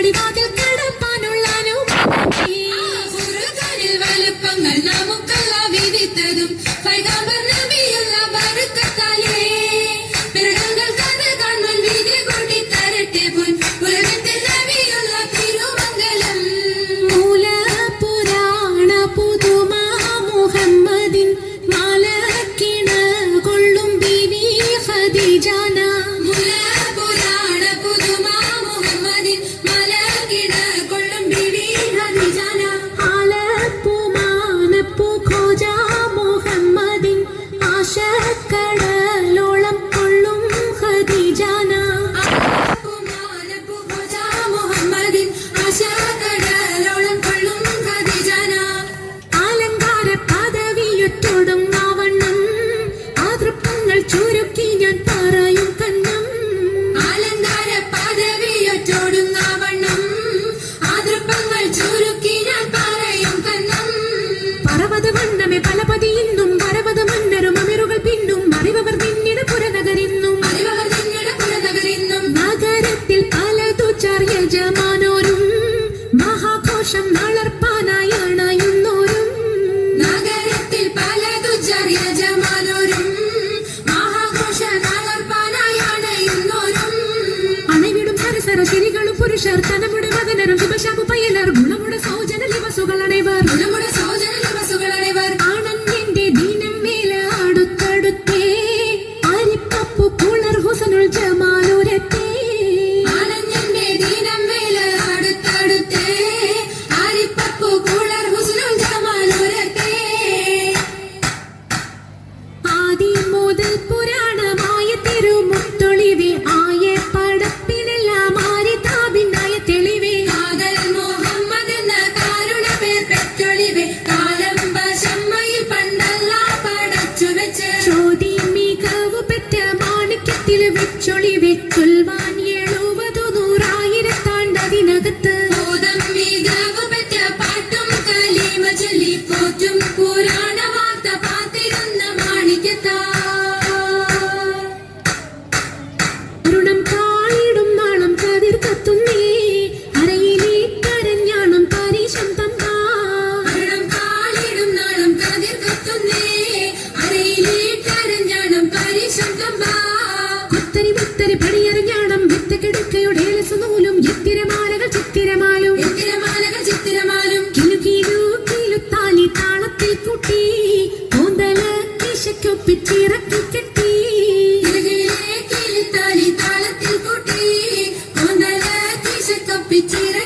പടിവാതിൽ കടപ്പാനുള്ള വലുപ്പങ്ങൾ നമുക്കല്ല വിധിത്തതും പൈഗാംബർ നബിയുള്ള ബർക്കത്താലേ പിറകങ്ങൾ കഥ കാണാൻ വിധി കൂട്ടി തരട്ടെ പൊൻ ഉലകത്തിൽ നബിയുള്ള തിരുമംഗലം മൂല പുരാണ പുതുമ മുഹമ്മദിൻ മാലക്കിണ കൊള്ളും ബീവി ഖദീജാന മൂല പുരാണ പുതുമ മുഹമ്മദിൻ മാലക്കിണ കൊള്ളും ബീവി ഖദീജാന ആശക്കടലോളം കൊള്ളും ഖദീജാന മുഹമ്മദിൻ ആശക്കടലോളം കൊള്ളും ഖദീജാന അലങ്കാര പദവിയൊറ്റോടും നാവണ്ണം ആതൃപ്പങ്ങൾ ചുരുക്കി ഞാൻ പറയും കണ്ണം അലങ്കാര പദവിയൊറ്റോടും നാവണ്ണം ആതൃപ്പങ്ങൾ ചുരുക്കി ഞാൻ പറയും കണ്ണം പർവ്വത വണ്ണമേ പലപതി ഇന്നും പർവ്വത മന്നരും അമിറുകൾ പിന്നും അറിവർ പിന്നിട പുരനഗരിന്നും നഗരത്തിൽ പലതു ചാർയജമാനോരും മഹാഘോഷം നളർപ്പാനായി അണയുന്നോരും നഗരത്തിൽ പലതു ചാർയജമാനോരും മഹാഘോഷ നളർപ്പാനായി അണയുന്നോരും അണവിടും സരസര ശരികളും പുരുഷർ തനമുടെ മകനരും ശുഭശാപു പയ്യലർ ഗുണമുടെ സൗജന ലിവസുകൾ അണൈവർ ഗുണമുടെ സൗജന ലിവസുകൾ അണൈവർ ആനന്ദിന്റെ ദിനം മേല അടുത്തടുത്തേ അരിപ്പപ്പു പുളർ ഹുസനുൽ ജമാലുരത്തേ ആനന്ദിന്റെ ദിനം മേല അടുത്തടുത്തേ അരിപ്പപ്പു പുളർ ഹുസനുൽ ജമാലുരത്തേ ആദി മുതൽ പുരാണമായ തിരുമുത്തൊളിവേ ആയ പടപ്പിനെല്ലാം ആരിതാബിനായ തെളിവേ കാതൽ മുഹമ്മദ് എന്ന കാരുണ പേർ പെറ്റൊളിവേ കാലം വശമ്മയിൽ പണ്ടല്ല പടച്ചു വെച്ച് ചോതി മികവ് പെറ്റ മാണിക്യത്തിൽ വെച്ചൊളിവേ ചൊൽവാൻ 70 താണ്ടതിനകത്ത് ബോധം മികവ് പെറ്റ പാട്ടും കലീമ ചൊല്ലി പോറ്റും പുരാണ വാർത്ത പാത്തിരുന്ന മാണിക്യത്താ അരുണം കാളിടും നാളം കതിർ കത്തുന്നേ അരയിലേ കരഞ്ഞാണം പരീശം തമ്പാ അരുണം കാളിടും നാളം കതിർ കത്തുന്നേ അരയിലേ കരഞ്ഞാണം പരീശം തമ്പാ കുത്തരി മുത്തരി പടിയറിഞ്ഞാണം വിത്തക്കെടുക്കയുടെ നൂലും എത്തിരമാലകൾ ചിത്തിരമാലും കിലുത്താലി താളത്തിൽ കൂട്ടി കോന്തല കിശക്കൊപ്പിച്ചിറക്കി കെട്ടി താളത്തിൽ കൂട്ടി കൊന്തല കിശക്കൊപ്പിച്ചിറ